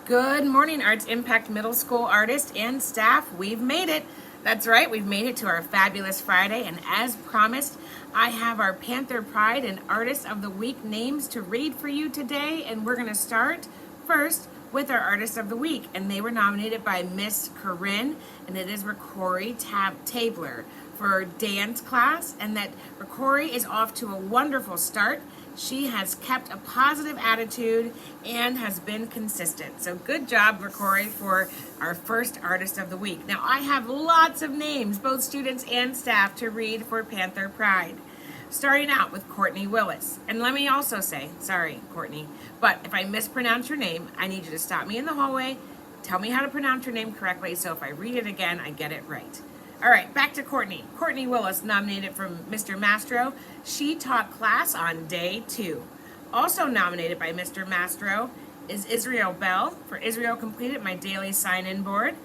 Good morning, Arts Impact Middle School artists and staff. We've made it. That's right, we've made it to our fabulous Friday, and as promised, I have our Panther Pride and Artist of the Week names to read for you today, and we're going to start first with our Artist of the Week, and they were nominated by Miss Corinne, and it is Rory Tabler for dance class, and that Rory is off to a wonderful start. She has kept a positive attitude and has been consistent. So good job, Rory, for our first Artist of the Week. Now, I have lots of names, both students and staff, to read for Panther Pride. Starting out with Courtney Willis. And let me also say, sorry, Courtney, but if I mispronounce your name, I need you to stop me in the hallway, tell me how to pronounce your name correctly, so if I read it again, I get it right. All right, back to Courtney. Courtney Willis, nominated from Mr. Mastro. She taught class on day 2. Also nominated by Mr. Mastro is Israel Bell for Israel completed my daily sign-in board.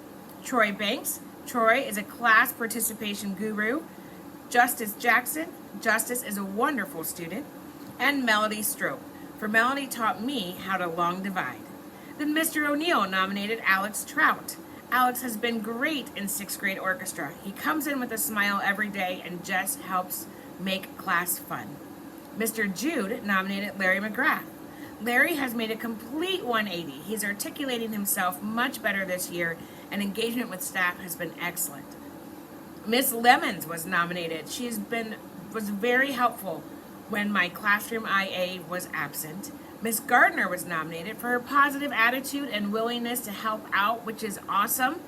Troy Banks. Troy is a class participation guru. Justice Jackson. Justice is a wonderful student. And Melody Strope. For Melody taught me how to long divide. Then Mr. O'Neill nominated Alex Trout. Alex has been great in 6th grade orchestra. He comes in with a smile every day and just helps make class fun. Mr. Jude nominated Larry McGrath. Larry has made a complete 180. He's articulating himself much better this year, and engagement with staff has been excellent. Miss Lemons was nominated. She was very helpful when my classroom IA was absent. Miss Gardner was nominated for her positive attitude and willingness to help out, which is awesome.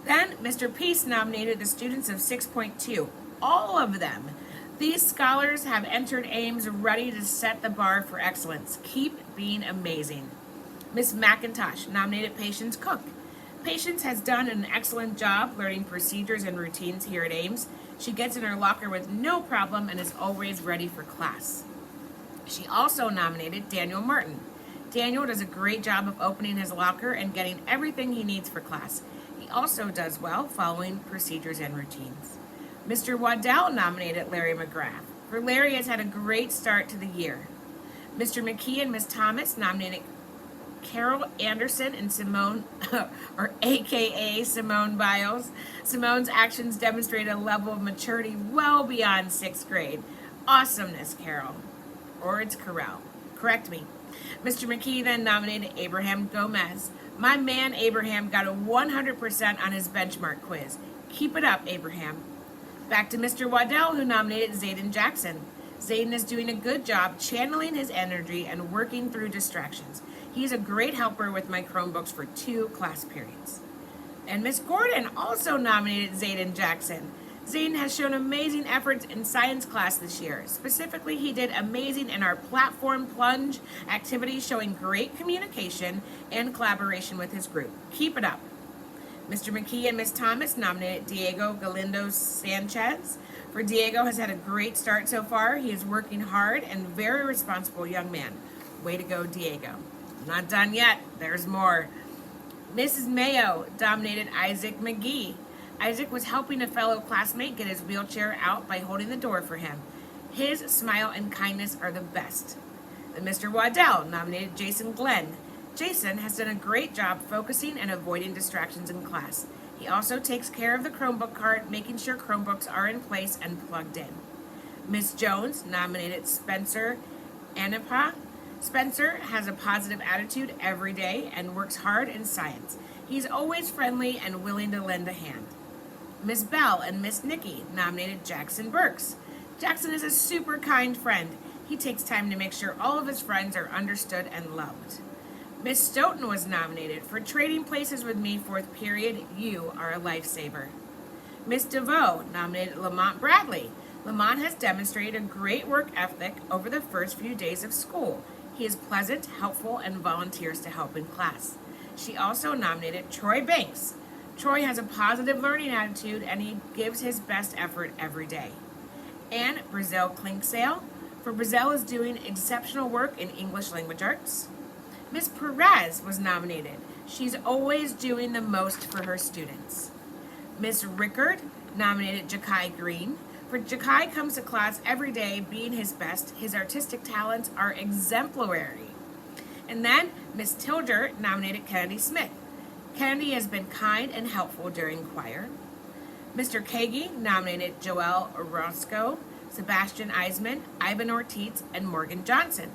Then Mr. Peace nominated the students of 6.2, all of them. These scholars have entered Ames ready to set the bar for excellence. Keep being amazing. Miss McIntosh nominated Patience Cook. Patience has done an excellent job learning procedures and routines here at Ames. She gets in her locker with no problem and is always ready for class. She also nominated Daniel Martin. Daniel does a great job of opening his locker and getting everything he needs for class. He also does well following procedures and routines. Mr. Waddell nominated Larry McGrath, for Larry has had a great start to the year. Mr. McKee and Miss Thomas nominated Carol Anderson and Simone, or AKA Simone Biles. Simone's actions demonstrate a level of maturity well beyond 6th grade. Awesomeness, Carol. Or it's Carell. Correct me. Mr. McKee then nominated Abraham Gomez. My man Abraham got a 100% on his benchmark quiz. Keep it up, Abraham. Back to Mr. Waddell, who nominated Zayden Jackson. Zayden is doing a good job channeling his energy and working through distractions. He's a great helper with my Chromebooks for 2 class periods. And Miss Gordon also nominated Zayden Jackson. Zayden has shown amazing efforts in science class this year. Specifically, he did amazing in our platform plunge activity, showing great communication and collaboration with his group. Keep it up. Mr. McKee and Miss Thomas nominated Diego Galindo Sanchez. For Diego has had a great start so far. He is working hard and very responsible young man. Way to go, Diego. Not done yet. There's more. Mrs. Mayo nominated Isaac McGee. Isaac was helping a fellow classmate get his wheelchair out by holding the door for him. His smile and kindness are the best. Then Mr. Waddell nominated Jason Glenn. Jason has done a great job focusing and avoiding distractions in class. He also takes care of the Chromebook cart, making sure Chromebooks are in place and plugged in. Miss Jones nominated Spencer Anipa. Spencer has a positive attitude every day and works hard in science. He's always friendly and willing to lend a hand. Miss Bell and Miss Nikki nominated Jackson Burks. Jackson is a super kind friend. He takes time to make sure all of his friends are understood and loved. Miss Stoughton was nominated for trading places with me 4th period. You are a lifesaver. Miss DeVoe nominated Lamont Bradley. Lamont has demonstrated a great work ethic over the first few days of school. He is pleasant, helpful, and volunteers to help in class. She also nominated Troy Banks. Troy has a positive learning attitude and he gives his best effort every day. And Brazil Clinksale, for Brazil is doing exceptional work in English language arts. Miss Perez was nominated. She's always doing the most for her students. Miss Rickard nominated Jakai Green. For Jakai comes to class every day being his best. His artistic talents are exemplary. And then Miss Tilger nominated Kennedy Smith. Kennedy has been kind and helpful during choir. Mr. Kagi nominated Joelle Orozco, Sebastian Eisman, Ivan Ortiz, and Morgan Johnson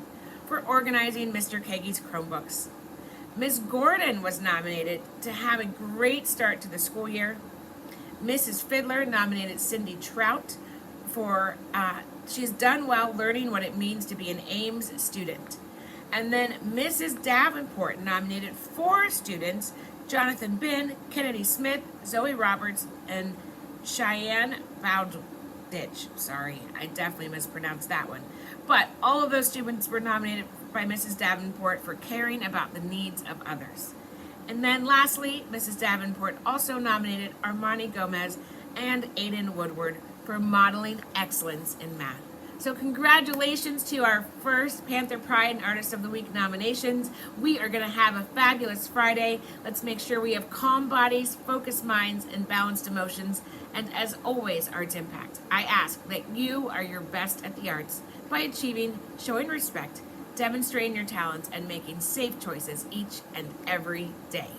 for organizing Mr. Kagi's Chromebooks. Ms. Gordon was nominated to have a great start to the school year. Mrs. Fiddler nominated Cindy Trout for she's done well learning what it means to be an Ames student. And then Mrs. Davenport nominated 4 students: Jonathan Bin, Kennedy Smith, Zoe Roberts, and Cheyenne Bowditch. Sorry, I definitely mispronounced that one. But all of those students were nominated by Mrs. Davenport for caring about the needs of others. And then lastly, Mrs. Davenport also nominated Armani Gomez and Aiden Woodward for modeling excellence in math. So congratulations to our first Panther Pride and Artist of the Week nominations. We are going to have a fabulous Friday. Let's make sure we have calm bodies, focused minds, and balanced emotions. And as always, Arts Impact, I ask that you are your best at the arts by achieving, showing respect, demonstrating your talents, and making safe choices each and every day.